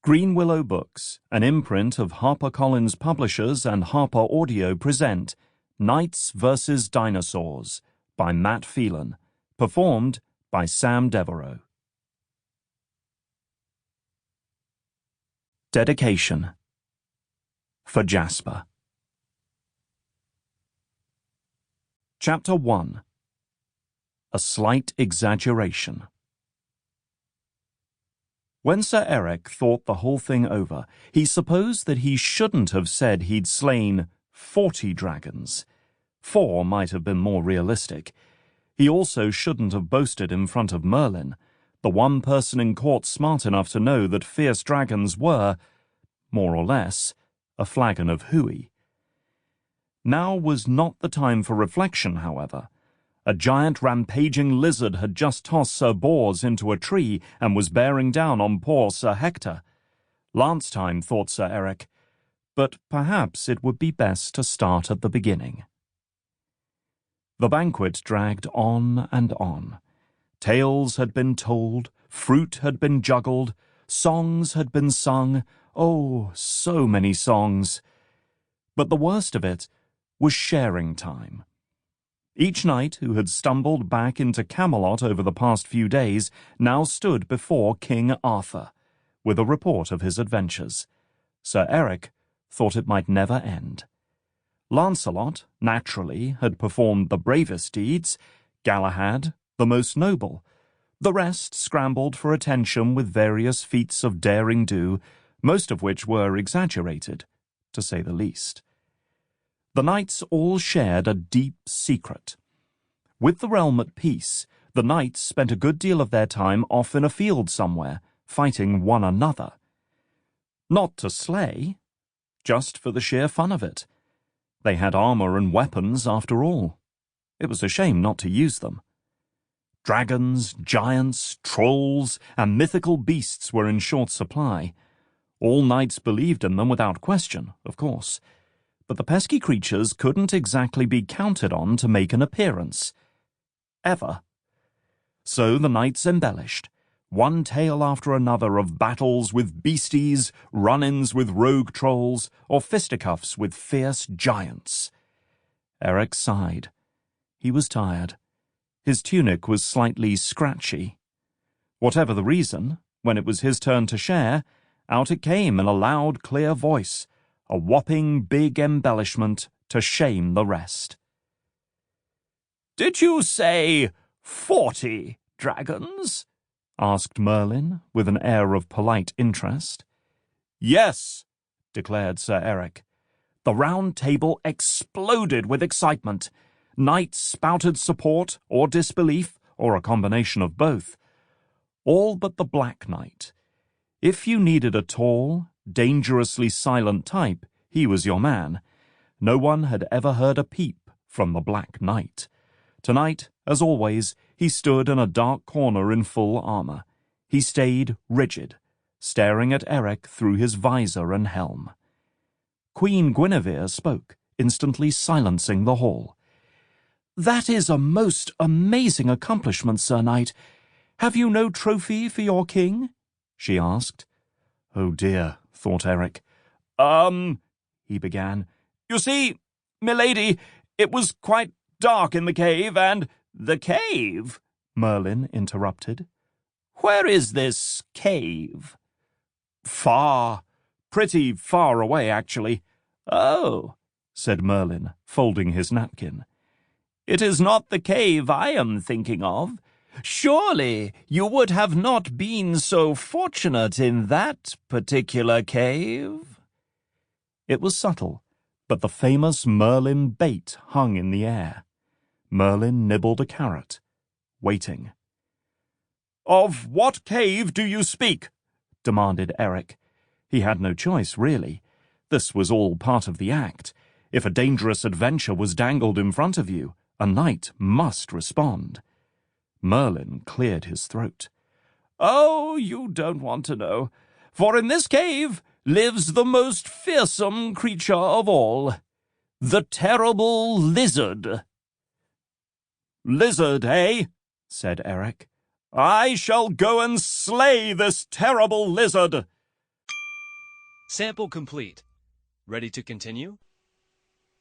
Greenwillow Books, an imprint of HarperCollins Publishers and Harper Audio present Knights vs. Dinosaurs by Matt Phelan, performed by Sam Devereaux. Dedication. For Jasper. Chapter 1. A Slight Exaggeration. When Sir Eric thought the whole thing over, he supposed that he shouldn't have said he'd slain 40 dragons. 4 might have been more realistic. He also shouldn't have boasted in front of Merlin, the one person in court smart enough to know that fierce dragons were, more or less, a flagon of hooey. Now was not the time for reflection, however. A giant rampaging lizard had just tossed Sir Bors into a tree and was bearing down on poor Sir Hector. Lance time, thought Sir Eric, but perhaps it would be best to start at the beginning. The banquet dragged on and on. Tales had been told, fruit had been juggled, songs had been sung, oh, so many songs. But the worst of it was sharing time. Each knight who had stumbled back into Camelot over the past few days now stood before King Arthur, with a report of his adventures. Sir Eric thought it might never end. Lancelot, naturally, had performed the bravest deeds, Galahad, the most noble. The rest scrambled for attention with various feats of daring-do, most of which were exaggerated, to say the least. The knights all shared a deep secret. With the realm at peace, the knights spent a good deal of their time off in a field somewhere, fighting one another. Not to slay, just for the sheer fun of it. They had armor and weapons, after all. It was a shame not to use them. Dragons, giants, trolls, and mythical beasts were in short supply. All knights believed in them without question, of course. But the pesky creatures couldn't exactly be counted on to make an appearance. Ever. So the knights embellished, one tale after another of battles with beasties, run-ins with rogue trolls, or fisticuffs with fierce giants. Eric sighed. He was tired. His tunic was slightly scratchy. Whatever the reason, when it was his turn to share, out it came in a loud, clear voice, a whopping big embellishment to shame the rest. "Did you say 40 dragons?" asked Merlin, with an air of polite interest. "Yes," declared Sir Eric. The round table exploded with excitement. Knights spouted support or disbelief, or a combination of both. All but the Black Knight. If you needed a tall, dangerously silent type, he was your man. No one had ever heard a peep from the Black Knight. Tonight, as always, he stood in a dark corner in full armor. He stayed rigid, staring at Eric through his visor and helm. Queen Guinevere spoke, instantly silencing the hall. "That is a most amazing accomplishment, Sir Knight. Have you no trophy for your king?" she asked. "Oh dear," thought Eric. He began. "You see, milady, it was quite dark in the cave, and—" "The cave?" Merlin interrupted. "Where is this cave?" "Far. Pretty far away, actually." "Oh," said Merlin, folding his napkin. "It is not the cave I am thinking of. Surely you would have not been so fortunate in that particular cave?" It was subtle, but the famous Merlin bait hung in the air. Merlin nibbled a carrot, waiting. "Of what cave do you speak?" demanded Eric. He had no choice, really. This was all part of the act. If a dangerous adventure was dangled in front of you, a knight must respond. Merlin cleared his throat. "Oh, you don't want to know. For in this cave lives the most fearsome creature of all, the terrible lizard." "Lizard, eh?" said Eric. "I shall go and slay this terrible lizard." Sample complete. Ready to continue?